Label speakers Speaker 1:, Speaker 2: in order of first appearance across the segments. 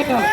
Speaker 1: పెట్టాలి.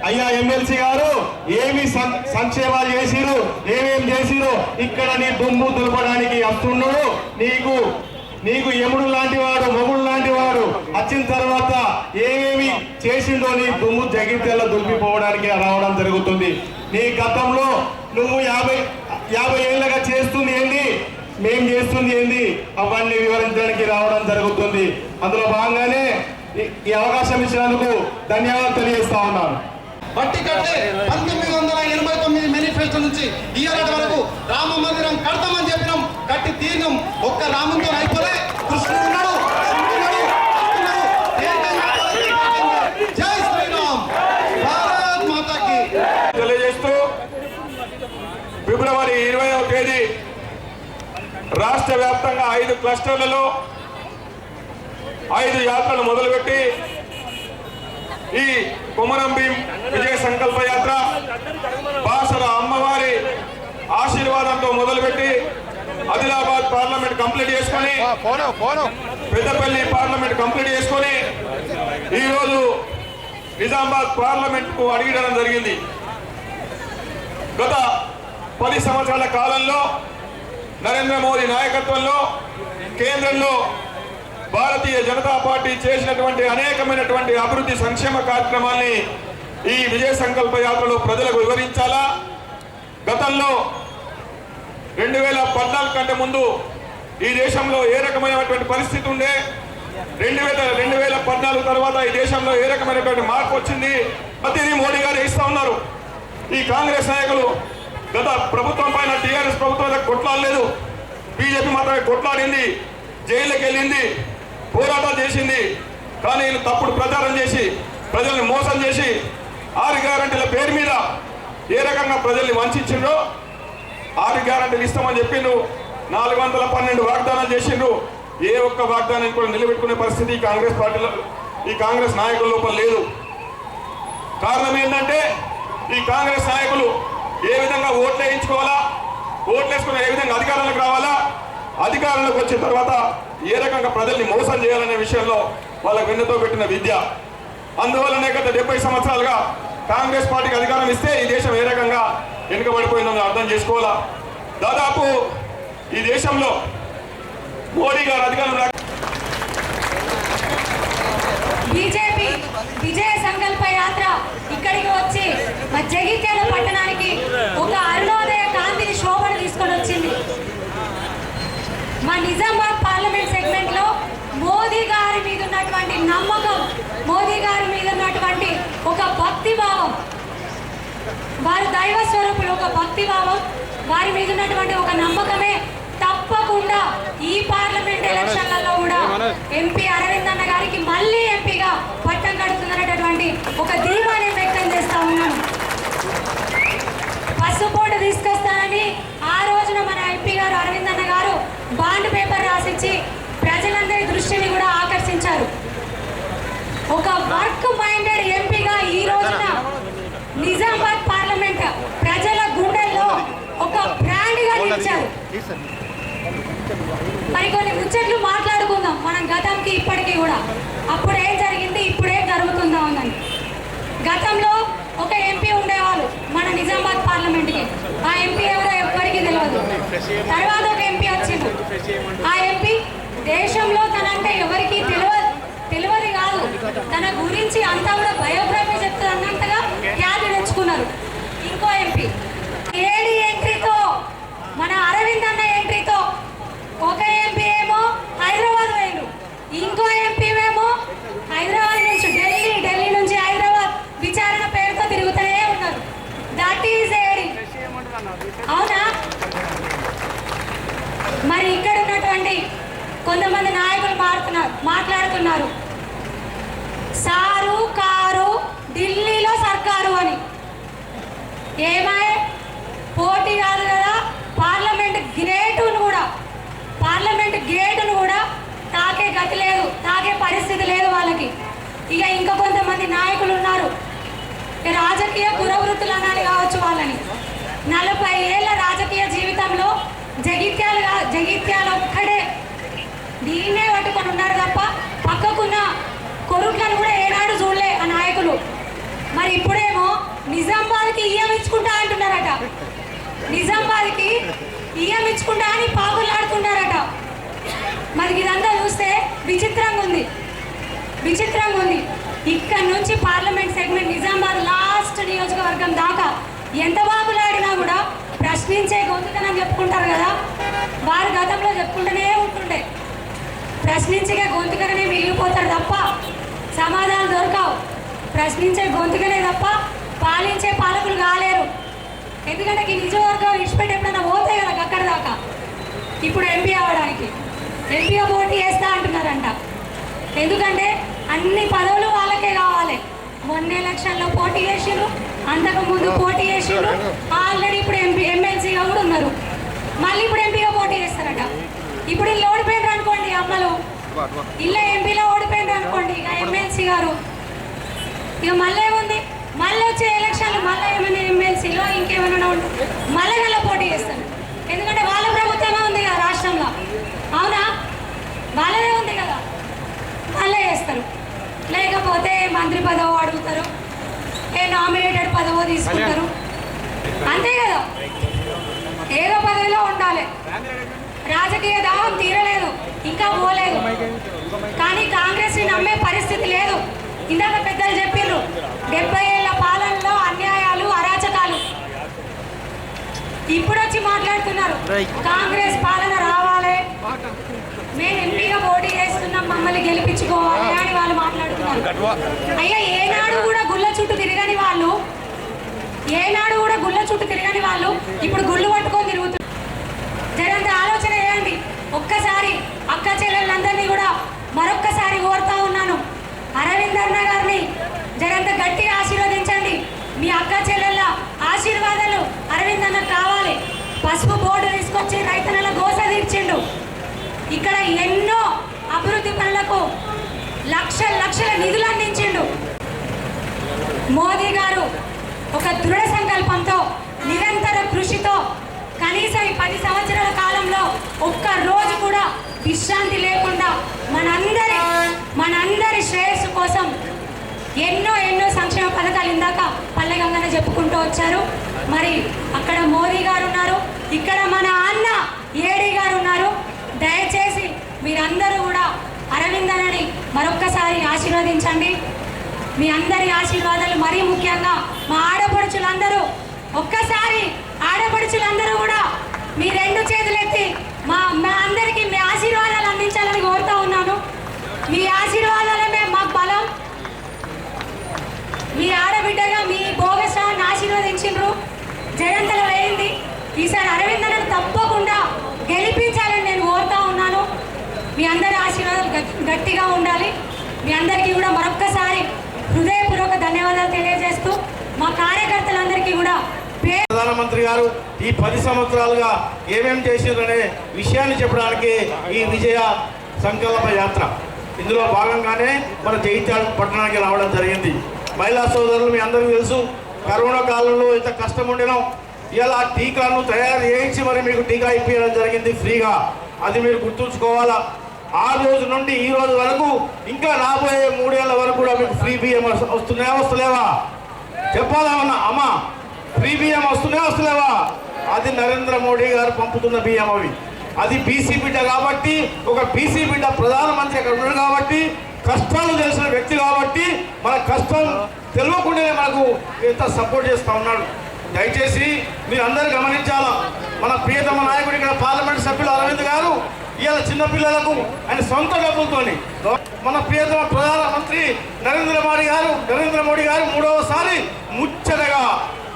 Speaker 2: అయ్యా ఎమ్మెల్సీ గారు ఏమి సంక్షేమాలు చేసిరు, ఏమేం చేసిరు, ఇక్కడ నీ దుమ్ము దులపడానికి వస్తున్నాడు. నీకు యముడు లాంటి వాడు, మొగుడు లాంటి వాడు వచ్చిన తర్వాత ఏమేమి చేసిండో నీ దుమ్ము జగిత్యాల దులిపిపోవడానికి రావడం జరుగుతుంది. నీ గతంలో నువ్వు 50 ఏళ్ళగా చేస్తుంది ఏంది, మేం చేస్తుంది ఏంది, అవన్నీ వివరించడానికి రావడం జరుగుతుంది. అందులో భాగంగానే ఈ అవకాశం ఇచ్చినందుకు ధన్యవాదాలు తెలియజేస్తా ఉన్నాను.
Speaker 3: బట్టి కట్టే 1989 మేనిఫెస్టో నుంచి ఇయ్యాలటి వరకు రామ మందిరం కడతామని చెప్పినాం, కట్టి తీరినాం. ఒక్క రామంతో అయిపోలే, కృష్ణుడు ఉన్నాడు, జై శ్రీరామ్, భారత్ మాతాకి
Speaker 2: తెలియజేస్తూ ఫిబ్రవరి 20వ తేదీ రాష్ట్ర వ్యాప్తంగా 5 క్లస్టర్లలో 5 యాత్రలు మొదలుపెట్టి ఈ కొమరం భీం విజయ సంకల్ప యాత్ర బాసర అమ్మవారి ఆశీర్వాదంతో మొదలుపెట్టి ఆదిలాబాద్ పార్లమెంట్ కంప్లీట్ చేసుకొని, పెద్దపల్లి పార్లమెంట్ కంప్లీట్ చేసుకొని ఈరోజు నిజామాబాద్ పార్లమెంట్ కు అడిగడం జరిగింది. గత 10 సంవత్సరాల కాలంలో నరేంద్ర మోదీ నాయకత్వంలో కేంద్రంలో భారతీయ జనతా పార్టీ చేసినటువంటి అనేకమైనటువంటి అభివృద్ధి సంక్షేమ కార్యక్రమాల్ని ఈ విజయ సంకల్ప యాత్రలో ప్రజలకు వివరించాలా. గతంలో 2014 కంటే ముందు ఈ దేశంలో ఏ రకమైనటువంటి పరిస్థితి ఉండే, 2014 తర్వాత ఈ దేశంలో ఏ రకమైనటువంటి మార్పు వచ్చింది, ప్రతిదీ మోడీ గారు ఇస్తా ఉన్నారు. ఈ కాంగ్రెస్ నాయకులు గత ప్రభుత్వం పైన టీఆర్ఎస్ ప్రభుత్వం కొట్లాడలేదు, బీజేపీ మాత్రమే కొట్లాడింది, జైలుకి వెళ్ళింది, పోరాటం చేసింది. కానీ వీళ్ళు తప్పుడు ప్రచారం చేసి ప్రజల్ని మోసం చేసి 6 గ్యారంటీల పేరు మీద ఏ రకంగా ప్రజల్ని వంచిండ్రో, 6 గ్యారంటీలు ఇస్తామని చెప్పిండ్రు, 412 వాగ్దానాలు చేసిండ్రు. ఏ ఒక్క వాగ్దానాన్ని కూడా నిలబెట్టుకునే పరిస్థితి కాంగ్రెస్ పార్టీలో, ఈ కాంగ్రెస్ నాయకుల లోపల లేదు. కారణం ఏంటంటే ఈ కాంగ్రెస్ నాయకులు ఏ విధంగా ఓట్లు వేయించుకోవాలా, ఓట్లు వేసుకుని ఏ విధంగా అధికారంలోకి రావాలా, అధికారంలోకి వచ్చిన తర్వాత ఏ రకంగా ప్రజల్ని మోసం చేయాలనే విషయంలో వాళ్ళకు వెన్నుతో పెట్టిన విద్య. అందువల్లనే గత 70 సంవత్సరాలుగా కాంగ్రెస్ పార్టీకి అధికారం ఇస్తే ఈ దేశం ఏ రకంగా వెనుకబడిపోయిందో అర్థం చేసుకోవాలా. దాదాపు ఈ దేశంలో మోడీ గారు అధికారం
Speaker 4: బీజేపీ విజయ సంకల్ప యాత్ర ఇక్కడికి వచ్చి మా జగిత్యాల పట్టణానికి ఒక అరుణోదయ కాంతిని శోభను తీసుకొని వచ్చింది. మా నిజామాబాద్ పార్లమెంట్ సెగ్మెంట్ లో మోదీ గారి మీద ఉన్నటువంటి నమ్మకం, మోదీ గారి మీద ఉన్నటువంటి ఒక భక్తి భావం, వారి దైవ స్వరూపులు, ఒక భక్తి భావం, వారి మీద ఉన్నటువంటి ఒక నమ్మకమే తప్పకుండా ఈ పార్లమెంట్ ఎలక్షన్లలో కూడా ఎంపీ అరవింద్ అన్న గారికి మళ్ళీ ఎంపీగా పట్టం కడుతుందనేటటువంటి ఒక ధీమాన్ని వ్యక్తం చేస్తా ఉన్నాను. పసుపోటు తీసుకొస్తానని ఆ రోజున మన ఎంపీ గారు అరవింద్ అన్న గారు బాండ్ పేపర్ రాసిచ్చి ప్రజలందరి దృష్టిని కూడా ఆకర్షించారు. ఒక వర్క్ మైండెడ్ ఎంపీగా ఈ రోజున నిజామాబాద్ పార్లమెంట్ ప్రజల గుండెల్లో ఒక బ్రాండ్ గా నిలిచారు. మరికొన్ని ముచ్చట్లు మాట్లాడుకుందాం మనం గతంకి ఇప్పటికీ కూడా. అప్పుడు ఏం జరిగింది, ఇప్పుడు ఏం జరుగుతుందా ఉందని. గతంలో ఒక ఎంపీ ఉండేవాళ్ళు మన నిజామాబాద్ పార్లమెంట్కి. ఆ ఎంపీ ఎవరో ఎవ్వరికి తెలియదు. తర్వాత ఒక ఎంపీ వచ్చింది. ఆ ఎంపీ దేశంలో తనంటే ఎవరికి తెలియదు కాదు, తన గురించి అంతా కూడా బయోగ్రఫీ చెప్తుంది అన్నట్టుగా ఖ్యాతి తెచ్చుకున్నారు. ఇంకో ఎంపీ ఏడి ఎంట్రీతో, మన అరవింద్ అన్న ఎంట్రీతో ఒక ఎంపీ ఏమో హైదరాబాద్ వేయండు, ఇంకో ఎంపీ ఏమో హైదరాబాద్ నుంచి ఢిల్లీ, ఢిల్లీ నుంచి హైదరాబాద్ విచారణ పేరుతో తిరుగుతూనే ఉన్నారు. That is AD. అవునా? మరి ఇక్కడ ఉన్నటువంటి కొంతమంది నాయకులు మాట్లాడుతున్నారు సారు కారు ఢిల్లీలో సర్కారు అని. ఏమాయ పోటీ కాదు కదా, పార్లమెంట్ గేటును కూడా తాకే గతి లేదు, తాకే పరిస్థితి లేదు వాళ్ళకి. ఇక ఇంకా కొంతమంది నాయకులు ఉన్నారు, రాజకీయ కురవృత్తులు అనాలి కావచ్చు వాళ్ళని. 40 ఏళ్ళ రాజకీయ జీవితంలో జగిత్యాల ఒక్కడే దీన్నే పట్టుకొని ఉన్నారు తప్ప పక్కకున్న కొరుట్లను కూడా ఏనాడు చూడలే ఆ నాయకులు. మరి ఇప్పుడేమో నిజామాబాద్కి ఇయ్యం ఇచ్చుకుంటా అంటున్నారట, నిజామాబాద్కి ఇయ్యం ఇచ్చుకుంటా అని పాకులాడుతున్నారట. మరి ఇదంతా చూస్తే విచిత్రంగా ఉంది. ఇక్కడ నుంచి పార్లమెంట్ సెగ్మెంట్ నిజామాబాద్ లాస్ట్ నియోజకవర్గం దాకా ఎంత బాగులాడినా కూడా ప్రశ్నించే గొంతుకనని చెప్పుకుంటారు కదా, వారు గతంలో చెప్పుకుంటూనే ఉంటుండే. ప్రశ్నించే గొంతుకనే మిగిలిపోతారు తప్ప సమాధానం దొరకవు. ప్రశ్నించే గొంతుకనే తప్ప పాలించే పాలకులు కాలేరు. ఎందుకంటే ఈ నిజవర్గం ఇచ్చిపెట్టి ఎప్పుడైనా పోతాయి కదా అక్కడ దాకా. ఇప్పుడు ఎంపీ అవ్వడానికి ఎంపీగా పోటీ చేస్తా అంటున్నారంట. ఎందుకంటే అన్ని పదవులు వాళ్ళకే కావాలి. మొన్న ఎలక్షన్లో పోటీ చేసిరు, అంతకు ముందు పోటీ చేసిరు, ఆల్రెడీ ఇప్పుడు ఎమ్మెల్సీగా కూడా ఉన్నారు. మళ్ళీ ఇప్పుడు ఎంపీగా పోటీ చేస్తారట. ఇప్పుడు ఇల్లు ఓడిపోయినారు అనుకోండి, అమ్మలు ఇల్లు ఎంపీలో ఓడిపోయినారు అనుకోండి, ఇక ఎమ్మెల్సీ గారు ఇక మళ్ళీ ఏముంది, మళ్ళీ వచ్చే ఎలక్షన్లు మళ్ళీ ఏమైనా ఎమ్మెల్సీలో ఇంకేమైనా ఉంటుంది, మళ్ళీ నెల పోటీ చేస్తారు. ఎందుకంటే వాళ్ళ ప్రభుత్వమే ఉంది కదా రాష్ట్రంలో. అవునా? వాళ్ళదే ఉంది కదా, వాళ్ళే చేస్తారు. లేకపోతే మంత్రి పదవి అడుగుతారు, నామినేటెడ్ పదవి తీసుకుంటారు, అంతే కదా. ఏదో పదవిలో ఉండాలి. రాజకీయ దాహం తీరలేదు, ఇంకా పోలేదు. కానీ కాంగ్రెస్ని నమ్మే పరిస్థితి లేదు. ఇందాక పెద్దలు చెప్పిర్రు 70 ఏళ్ల పాలనలో అన్యాయాలు, అరాచకాలు. ఇప్పుడు వచ్చి మాట్లాడుతున్నారు కాంగ్రెస్ పాలన రావాలి, మేము ఎంపీగా పోటీ చేస్తున్నాం, మమ్మల్ని గెలిపించుకోవాలి అని వాళ్ళు మాట్లాడుతున్నారు. అయ్యా ఏనాడు కూడా గుళ్ళ చుట్టూ తిరగని వాళ్ళు ఇప్పుడు గుళ్ళు పట్టుకొని తిరుగుతున్నారు. జరంత ఆలోచన చేయండి ఒక్కసారి. అక్క చెల్లెళ్ళందరినీ కూడా మరొక్కసారి కోరుతా ఉన్నాను, అరవింద్ అన్న గారిని జరంత గట్టిగా ఆశీర్వదించండి. మీ అక్క చెల్లెళ్ళ ఆశీర్వాదాలు అరవింద్ అన్న కావాలి. పసుపు బోర్డు తీసుకొచ్చి రైతన్నల గోస తీర్చిండు. ఇక్కడ ఎన్నో అభివృద్ధి పనులకు లక్షల నిధులు అందించిండు. మోదీ గారు ఒక దృఢ సంకల్పంతో, నిరంతర కృషితో కనీసం ఈ 10 సంవత్సరాల కాలంలో ఒక్క రోజు కూడా విశ్రాంతి లేకుండా మనందరి శ్రేయస్సు కోసం ఎన్నో సంక్షేమ పథకాలు ఇందాక పల్లె గంగన్న చెప్పుకుంటూ వచ్చారు. మరి అక్కడ మోదీ గారు ఉన్నారు, ఇక్కడ మన అన్న ఏడీ గారు ఉన్నారు. దయచేసి మీరందరూ కూడా అరవిందనని మరొక్కసారి ఆశీర్వదించండి. మీ అందరి ఆశీర్వాదాలు మరీ ముఖ్యంగా మా ఆడపడుచులందరూ ఒక్కసారి ఆడపడుచులందరూ కూడా మీ 2 చేతులెత్తి మా అందరికీ మీ ఆశీర్వాదాలు అందించాలని కోరుతా ఉన్నాను. మీ ఆశీర్వాదాలమే మాకు బలం. మీ ఆడబిడ్డగా మీ భోగస్వామిని ఆశీర్వదించిండ్రు, జయంతలు వేయింది. ఈసారి అరవిందనను తప్పకుండా గెలిపించాలని నేను కోరుతా ఉన్నాను. మీ అందరి ఆశీర్వాదాలు గట్టిగా ఉండాలి. మీ అందరికీ కూడా మరొక్కసారి హృదయపూర్వక ధన్యవాదాలు తెలియజేస్తూ మా కార్యకర్తలందరికీ కూడా
Speaker 1: ప్రధానమంత్రి గారు ఈ 10 సంవత్సరాలుగా ఏమేం చేసిందనే విషయాన్ని చెప్పడానికి ఈ విజయ సంకల్ప యాత్ర. ఇందులో భాగంగానే మన జగిత్యాల పట్టణానికి రావడం జరిగింది. మహిళా సోదరులు మీ అందరికీ తెలుసు, కరోనా కాలంలో ఎంత కష్టం ఉండినాం. ఇలా టీకాను తయారు చేయించి మరి మీకు టీకా ఇప్పించడం జరిగింది ఫ్రీగా. అది మీరు గుర్తుంచుకోవాలా. ఆ రోజు నుండి ఈ రోజు వరకు ఇంకా రాబోయే 3 ఏళ్ల వరకు కూడా మీకు ఫ్రీ బియ్యం వస్తున్నాయా వస్తలేవా చెప్పాలేమన్నా? అమ్మా, ఫ్రీ బియ్యం వస్తలేవా? అది నరేంద్ర మోడీ గారు పంపుతున్న బియ్యం అవి. అది బీసీ బిడ్డ కాబట్టి, ఒక బీసీ బిడ్డ ప్రధానమంత్రి అక్కడ ఉన్నాడు కాబట్టి, కష్టాలు తెలిసిన వ్యక్తి కాబట్టి మన కష్టం తెలియకుండానే మనకు ఎంత సపోర్ట్ చేస్తూ ఉన్నాడు. దయచేసి మీరు అందరూ గమనించాలా. మన ప్రియతమ నాయకుడు ఇక్కడ పార్లమెంట్ సభ్యులు అరవింద్ గారు ఇవాళ చిన్నపిల్లలకు ఆయన సొంత డబ్బులతోని మన ప్రియతమ ప్రధానమంత్రి నరేంద్ర మోడీ గారు మూడవసారి ముచ్చటగా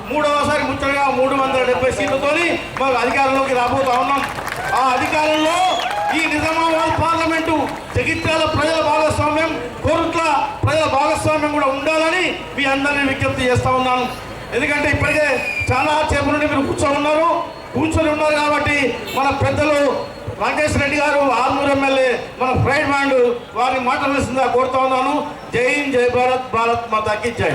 Speaker 1: 370 సీట్లతోని మాకు అధికారంలోకి రాబోతా ఉన్నాం. ఆ అధికారంలో ఈ నిజామాబాద్ పార్లమెంటు జగిత్యాల ప్రజల భాగస్వామ్యం, కోరుట్ల ప్రజల భాగస్వామ్యం కూడా ఉండాలని మీ అందరినీ విజ్ఞప్తి చేస్తా ఉన్నాను. ఎందుకంటే ఇప్పటికే చాలా సేపు నుండి మీరు కూర్చొని ఉన్నారు కాబట్టి మన పెద్దలు రాకేష్ రెడ్డి గారు, ఆర్మూర్ ఎమ్మెల్యే, మన ఫ్రైడ్ మ్యాండ్ వారిని మాట్లాడాల్సిందిగా కోరుతా ఉన్నాను. జై హింద్, జై భారత్, భారత్ మాతాకి జై.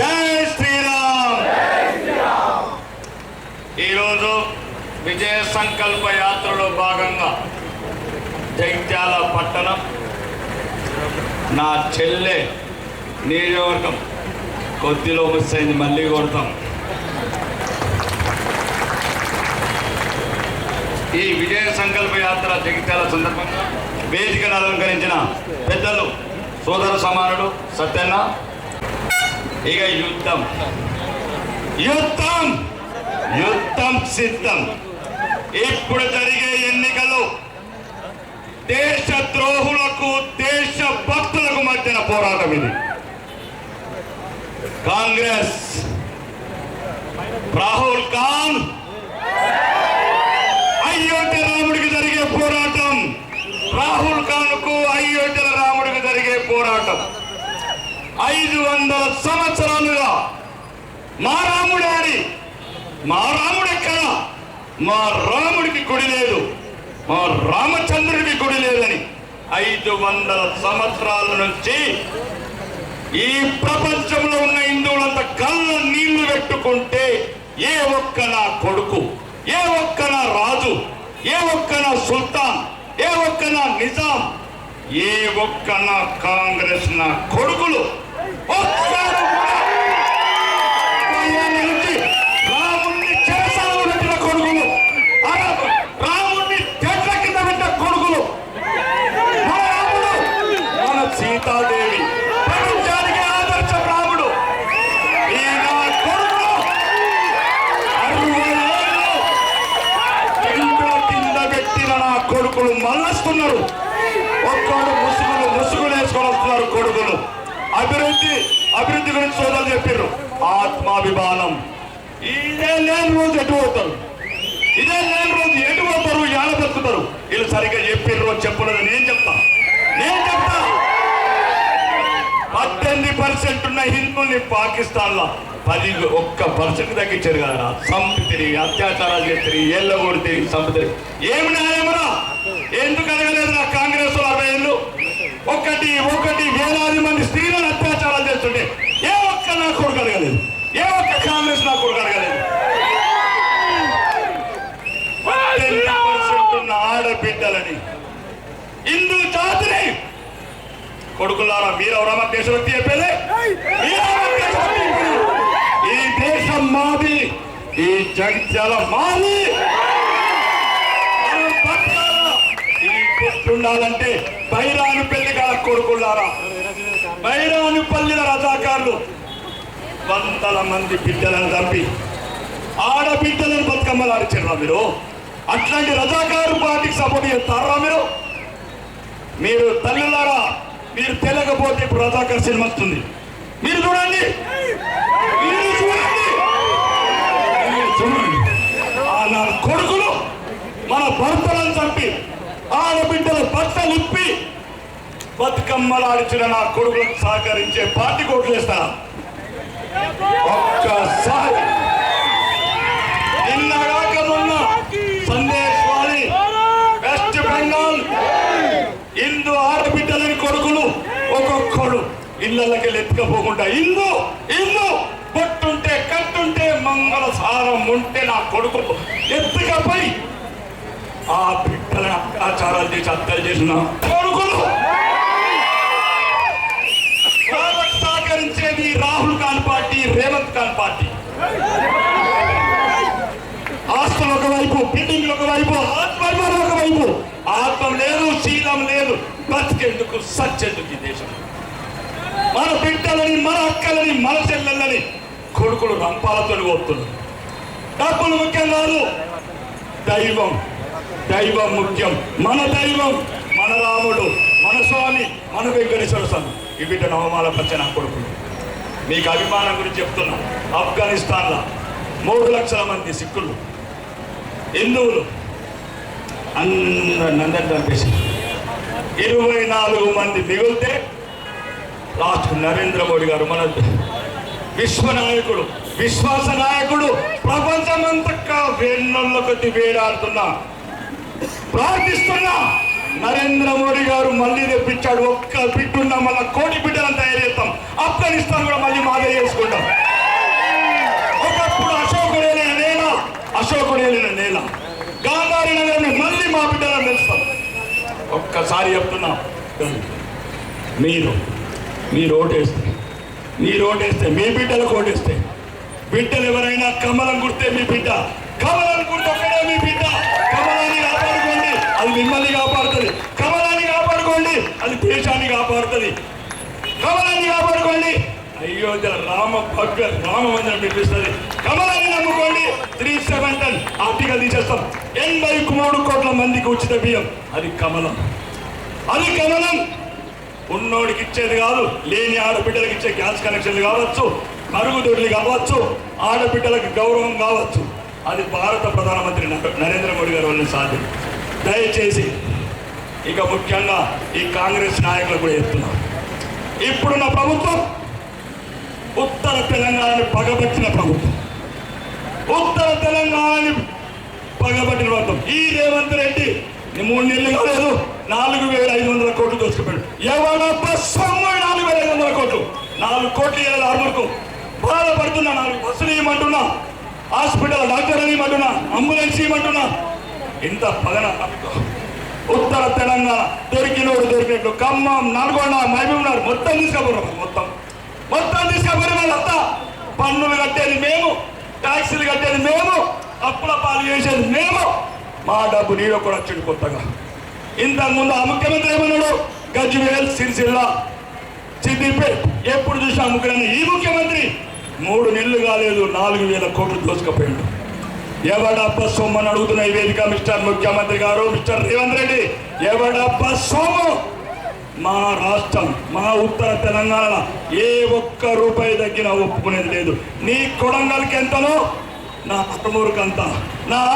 Speaker 5: జై శ్రీరామ్. ఈరోజు విజయ సంకల్ప యాత్రలో భాగంగా జగిత్యాల పట్టణం నా చెల్లె నియోజకవర్గం కొద్దిలో మిస్ అయింది, మళ్ళీ కొడతాం. ఈ విజయ సంకల్ప యాత్ర జగిత్యాల సందర్భంగా వేదికను అలంకరించిన పెద్దలు సోదర సమానుడు సత్యన్న. ఇక యుద్ధం యుద్ధం యుద్ధం సిద్ధం. ఇప్పుడు జరిగే ఎన్నికలు దేశ ద్రోహులకు, దేశ భక్తులకు మధ్యన పోరాటం. ఇది కాంగ్రెస్ రాహుల్ ఖాన్ అయోధ్య రాముడికి జరిగే పోరాటం, రాహుల్ ఖాన్ కు అయోధ్య రాముడికి జరిగే పోరాటం. 500 సంవత్సరాలుగా మా రాముడాడి, మా రాముడు ఎక్కడ, మా రాముడికి గుడి లేదు, మా రామచంద్రుడికి గుడి లేదని 500 సంవత్సరాల నుంచి ఈ ప్రపంచంలో ఉన్న హిందువులంతా కళ్ళ నీళ్లు పెట్టుకుంటే ఏ ఒక్క నా కొడుకు, ఏ ఒక్క నా రాజు, ఏ ఒక్క నా సుల్తాన్, ఏ ఒక్క నా నిజాం, ఏ ఒక్క నా కాంగ్రెస్ నా కొడుకులు ఒక్కరు నుంచి రాముణ్ణి చేసాలు పెట్టిన కొడుకులు, రాముణ్ణి చెట్ల కింద పెట్టిన కొడుకులు, మన రాముడు, మన సీతాదేవి, ప్రపంచానికి ఆదర్శం రాముడు. ఈ నా కొడుకులు 60 ఏళ్ళు ఇంట్లో కింద పెట్టిన నా కొడుకులు మళ్ళొస్తున్నారు. ఒక్కడు ముసుగులు వేసుకొని వస్తున్నారు కొడుకులు. అభివృద్ధి గురించి సోదరులు చెప్పారు. ఆత్మాభిమానం. ఇదే లేని రోజు ఎటు పోతారు, ఇదే లేని రోజు ఎటు పోతారు, ఎలా బతుకుతారు. వీళ్ళు సరిగ్గా చెప్పారు చెప్పలేదు. నేను చెప్తా 18% ఉన్న హిందువుల్ని పాకిస్తాన్ లో 1% తగ్గించారు కదా. సంపతిని అత్యాచారాలు చేస్తారు, ఏళ్ళ కొడితే సంపతిని. ఏమి న్యాయమరా? ఎందుకు అడగలేదు నా కాంగ్రెస్ 60 ఏళ్ళు? ఒకటి వేలాది మంది స్త్రీలను అత్యాచారాలు చేస్తుంటే ఏ ఒక్క నా కొడుకు అడగలేదు, ఏ ఒక్క కాంగ్రెస్ నా కొడుకు అడగలేదు. 18% ఉన్న ఆడబిడ్డలని, హిందూ జాతిని కొడుకులారా మీరెవరమ్మా దేశభక్తి చెప్పేది? ఈ దేశం మాది, ఈ జగిత్యాల మాది. ఈ ఉండాలంటే బైరాను పెళ్లిగా కొడుకులారా, బైరాను పల్లిన రజాకారులు 100 మంది బిడ్డలను చంపి ఆడబిడ్డలను బతుకమ్మలాడిచారా మీరు? అట్లాంటి రజాకారు పార్టీకి సపోర్ట్ చేస్తారా మీరు? మీరు తల్లులారా, మీరు తెలియకపోతే ఇప్పుడు రజాకర్ సినిమా వస్తుంది, మీరు చూడండి. నా కొడుకులు మన భర్తలను చంపి ఆడబిడ్డల బట్టలు ఇప్పి బతుకమ్మలాడిచిన నా కొడుకులకు సహకరించే పార్టీ కోట్లేస్తారా? ఒక్కసారి నిన్నగాక మొన్న సందేశ్వారి వెస్ట్ బెంగాల్ హిందూ ఆడబిడ్డలని కొడుకులు ఒక్కొక్కడు ఇళ్ళకి ఎత్తుకపోకుండా ఇల్లు పొట్టుంటే కట్టుంటే మంగళ సారం ఉంటే నా కొడుకులు ఎత్తుకపోయి ఆ బిడ్డలను అత్యాచారాలు చేసి హత్యలు చేసిన కొడుకులు సహకరించేది రాహుల్ ఖాన్ పార్టీ, రేవంత్ ఖాన్ పార్టీ. ఆస్తులు ఒకవైపు, బిల్డింగ్లు ఒకవైపు, ఆత్మర్మానం ఒకవైపు. ఆత్మ లేదు, శీలం లేదు. బతికేందుకు సచ్చేందుకు ఈ దేశం. మన బిడ్డలని, మన అక్కలని, మన చెల్లెళ్ళని కొడుకులు రంపాలతో పోతున్నారు. డబ్బులు ముఖ్యం కాదు, దైవం దైవం ముఖ్యం. మన దైవం మన రాముడు, మన స్వామి, మన వెంకటేశ్వర స్వామి. ఈ బిడ్డ నవమాల పచ్చ నా కొడుకులు. మీకు అభిమానం గురించి చెప్తున్నా. ఆఫ్ఘనిస్తాన్లో 3 లక్షల మంది సిక్కులు, హిందువులు అందరినీ చంపేసి 24 మంది మిగిలితే లాస్ట్ నరేంద్ర మోడీ గారు మన విశ్వనాయకుడు, విశ్వాస నాయకుడు, ప్రపంచమంతగా వేణుల్లో కొద్ది వేడాడుతున్నా ప్రార్థిస్తున్నా నరేంద్ర మోడీ గారు మళ్ళీ తెప్పించాడు. ఒక్క బిడ్డున్న మళ్ళీ 1 కోటి బిడ్డలను తయారు చేస్తాం. ఆఫ్ఘనిస్తాన్ కూడా మళ్ళీ మాదే చేసుకుంటాం. ఒకప్పుడు అశోకుడేలిన నేల గాంధారి నగరాన్ని మళ్ళీ మా బిడ్డలను పెంచుతాం. ఒక్కసారి చెప్తున్నా, మీరు ఓటేస్తే మీ బిడ్డలకు ఓటేస్తే, బిడ్డలు ఎవరైనా కమలం గుర్తే మీ బిడ్డ, కమలం గుర్తు ఒక్కడే మీ బిడ్డ. కమలాన్ని కాపాడుకోండి, అది మిమ్మల్ని కాపాడుతుంది. కమలాన్ని కాపాడుకోండి, అది దేశాన్ని కాపాడుతుంది. కమలాన్ని కాపాడుకోండి, అయోధ్య రామ మందిరం నిర్మిస్తుంది. కమలాన్ని నమ్ముకోండి. 370 ఆర్టికల్ తీసేస్తాం. 83 కోట్ల మందికి ఉచిత బియ్యం. అది కమలం. ఉన్నోడికి ఇచ్చేది కాదు, లేని ఆడబిడ్డలకు ఇచ్చే గ్యాస్ కనెక్షన్లు కావచ్చు, మరుగుదొడ్లు కావచ్చు, ఆడబిడ్డలకు గౌరవం కావచ్చు. అది భారత ప్రధానమంత్రి నరేంద్ర మోడీ గారి వల్ల సాధ్యం. దయచేసి ఇక ముఖ్యంగా ఈ కాంగ్రెస్ నాయకులు కూడా చెప్తున్నారు, ఇప్పుడున్న ప్రభుత్వం ఉత్తర తెలంగాణని పగబట్టిన ప్రభుత్వం. ఈ రేవంత్ రెడ్డి 3 నెలలు కాలేదు 4,500 కోట్లు దోచుకుపోయాడు. ఎవడబ్బ సొమ్ము 4,500 కోట్లు. 4 కోట్లు ఇవ్వాలి ఆర్మూర్కు. బాధపడుతున్నా. 4 బస్సులు ఇవ్వమంటున్నా, హాస్పిటల్ డాక్టర్ ఇవ్వమంటున్నా, అంబులెన్స్ ఇవ్వమంటున్నా. ఇంత పగన ఉత్తర తెలంగాణ దొరికినట్టు ఖమ్మం, నల్గొండ, మహబూబ్నగర్ మొత్తం తీసుకపోరు. మొత్తం తీసుకపోయి వాళ్ళంతా పన్నులు కట్టేది మేము, ట్యాక్సీలు కట్టేది మేము, అప్పుల పాలు చేసేది మేము. మా డబ్బు నీలో కూడా వచ్చింది కొత్తగా. ఇంతకుముందు ఆ ముఖ్యమంత్రి ఏమన్నాడు? గజ్వేల్, సిరిసిల్ల, సిద్దిపేట ఎప్పుడు చూసినా ముఖ్యమంత్రి. ఈ ముఖ్యమంత్రి 3 నెలలు కాలేదు 4,000 కోట్లు దోసుకుపోయాడు. ఎవడబ్బ సొమ్ము అని అడుగుతున్న ఈ వేదిక మిస్టర్ ముఖ్యమంత్రి గారు, మిస్టర్ రేవంత్ రెడ్డి, ఎవడబ్బ సొమ్ము? మా రాష్ట్రం, మా ఉత్తర తెలంగాణలో ఏ ఒక్క రూపాయి తగ్గినా ఒప్పుకునేది లేదు. నీ కొడంగల్కి ఎంతనో నా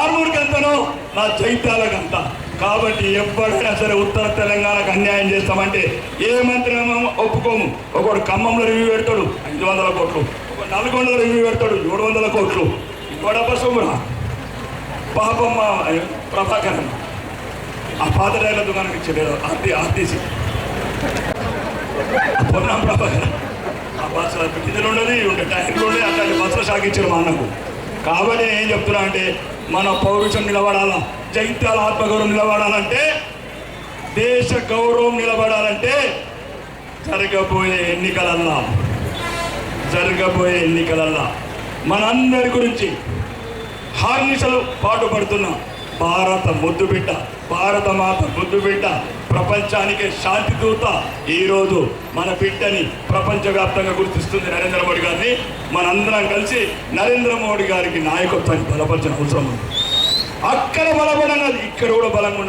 Speaker 5: ఆర్మూర్కి ఎంతనో నా జైత్యాలకంత. కాబట్టి ఎప్పుడైనా సరే ఉత్తర తెలంగాణకు అన్యాయం చేస్తామంటే ఏ మంత్రి ఒప్పుకోము. ఒకడు ఖమ్మంలో రివ్యూ పెడతాడు 500 కోట్లు, ఒక నల్గొండలో రివ్యూ పెడతాడు 700 కోట్లు. ఇంకోడబ్బ సొమ్మురా పాపమ్మ ప్రభాకరన్ ఆ పాత రైళ్ల దుకాణానికి ఇచ్చాడు ఆర్టీసీ పొన్నా ప్రభాకరన్. ఆ బస్సులో కిందలు ఉండదు, ఉండే టైర్లు ఉండే, అట్లాంటి బస్సులో సాగించారు మా అన్నకు. కాబట్టి ఏం చెప్తున్నా అంటే మన పౌరుషం నిలబడాలా, జైత్యాల ఆత్మగౌరవం నిలబడాలంటే, దేశ గౌరవం నిలబడాలంటే జరగబోయే ఎన్నికలల్లా మనందరి గురించి హార్నిసలు పాటుపడుతున్న భారత ముద్దుబిడ్డ, భారత మాత ముద్దుబిడ్డ, ప్రపంచానికే శాంతి దూత ఈరోజు మన బిడ్డని ప్రపంచవ్యాప్తంగా గుర్తిస్తుంది నరేంద్ర మోడీ గారిని. మనందరం కలిసి నరేంద్ర మోడీ గారికి నాయకత్వాన్ని బలపరిచిన అవసరం ఉంది. అక్కడ బలపడన్నది ఇక్కడ కూడా బలంగా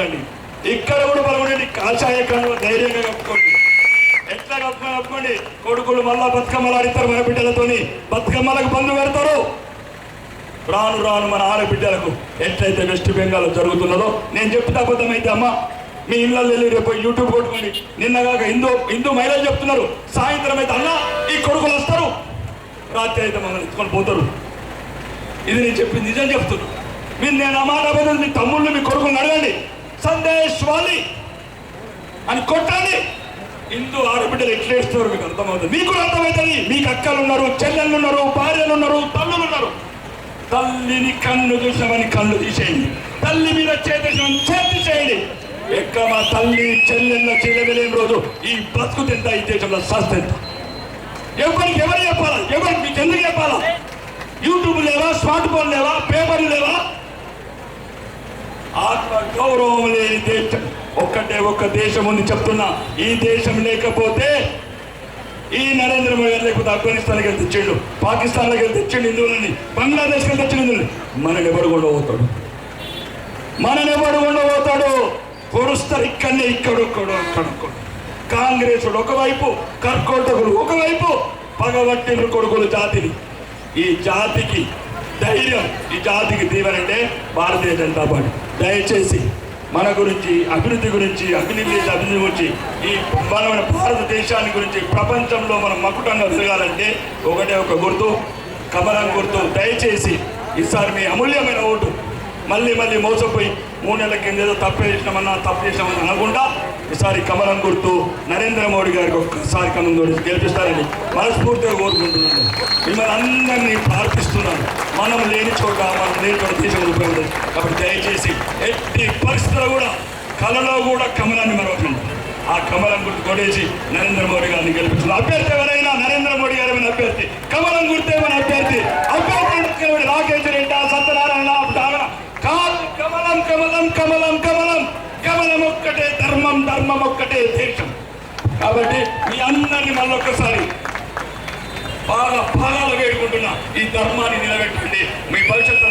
Speaker 5: ఉండండి, కాషాయ కన్నులు ధైర్యంగా కప్పుకోండి. ఎట్లా కప్పుకోండి? కొడుకులు మళ్ళా బతుకమ్మలు ఆడిస్తారు మన బిడ్డలతోని, బతుకమ్మలకు బంధు పెడతారు. రాను మన ఆడబిడ్డలకు ఎట్లయితే వెస్ట్ బెంగాల్ జరుగుతున్నదో, నేను చెప్తే అబద్ధమైతే అమ్మ మీ ఇళ్ళల్లో వెళ్ళి రేపు యూట్యూబ్ కొట్టుకోండి. నిన్నగాక హిందూ మహిళలు చెప్తున్నారు, సాయంత్రం అయితే అన్న ఈ కొడుకులు వస్తారు, రాత్రి అయితే మమ్మల్ని ఎత్తుకొని పోతారు. ఇది నేను చెప్పింది నిజం చెప్తున్నా. నేను ఆ మాట అబద్ధం. మీ తమ్ముళ్ళు మీ కొడుకుని అడగండి, సందేశ్ వాలి అని కొట్టండి. హిందూ ఆడబిడ్డలు ఎట్లేస్తున్నారు మీకు అర్థమవుతుంది, మీకు కూడా అర్థమవుతుంది. మీకు అక్కలు ఉన్నారు, చెల్లెళ్ళు ఉన్నారు, భార్యలు ఉన్నారు, తల్లులు ఉన్నారు. తల్లిని కన్ను చూసామని కళ్ళు తీసేయండి, తల్లి మీద చేతి చేయండి. ఎక్క మా తల్లి చెల్లెళ్ళ చేయలేని రోజు ఈ బతుకు తింటా, ఈ దేశంలో సస్త ఎంత. ఎవరు చెప్పాలా? మీకు ఎందుకు చెప్పాలా? యూట్యూబ్ లేవా, స్మార్ట్ ఫోన్ లేవా, పేపర్లు లేవా? ఆత్మ గౌరవం లేని దేశం ఒక్క దేశం ఉంది చెప్తున్నా. ఈ దేశం లేకపోతే ఈ నరేంద్ర మోడీ గారు లేకపోతే ఆఫ్ఘనిస్తాన్కి వెళ్తే తెచ్చిండు, పాకిస్తాన్లోకి వెళ్తే తెచ్చిండు హిందువులని, బంగ్లాదేశ్కి వెళ్తే తెచ్చిండు హిందువులని. మనని ఎవడు ఉండబోతాడు? పొడుస్తారు ఇక్కడనే, అక్కడొక్కడు. కాంగ్రెస్ ఒకవైపు, కర్కోటకులు ఒకవైపు పగబట్టిన కొడుకులు జాతిని. ఈ జాతికి ధైర్యం, ఈ జాతికి దీవెనంటే భారతీయ జనతా పార్టీ. దయచేసి మన గురించి, అభివృద్ధి గురించి, అభివృద్ధి గురించి, ఈ మన భారతదేశాన్ని గురించి ప్రపంచంలో మనం మకుటంగా తిరగాలంటే ఒకటే ఒక గుర్తు, కమలం గుర్తు. దయచేసి ఈసారి మీ అమూల్యమైన ఓటు మళ్ళీ మోసపోయి 3 నెలల కింద ఏదో తప్పు చేసినామని అనకుండా ఈసారి కమలం గుర్తు నరేంద్ర మోడీ గారికి ఒక్కసారి కమలం గుర్తు గెలిపిస్తారని మనస్ఫూర్తిగా కోరుకుంటున్నాను. మిమ్మల్ని అందరినీ ప్రార్థిస్తున్నాను. మనం లేని చోట దేశం ఉపయోగపడదు. కాబట్టి దయచేసి ఎట్టి పరిస్థితుల్లో కూడా కళలో కూడా కమలాన్ని మరవకండి. ఆ కమలం గుర్తు కొట్టేసి నరేంద్ర మోడీ గారిని గెలిపిస్తున్నారు. అభ్యర్థి ఎవరైనా నరేంద్ర మోడీ గారు ఏమైనా అభ్యర్థి, కమలం గుర్తు ఏమైనా అభ్యర్థి రాకేష్ రెడ్డి, సత్యనారాయణ కాదు. కమలం ఒక్కటే ధర్మం ఒక్కటే దేశం. కాబట్టి మీ అందరినీ మళ్ళొక్కసారి బాగా వేడుకుంటున్నా, ఈ ధర్మాన్ని నిలబెట్టండి. మీ భవిష్యత్తు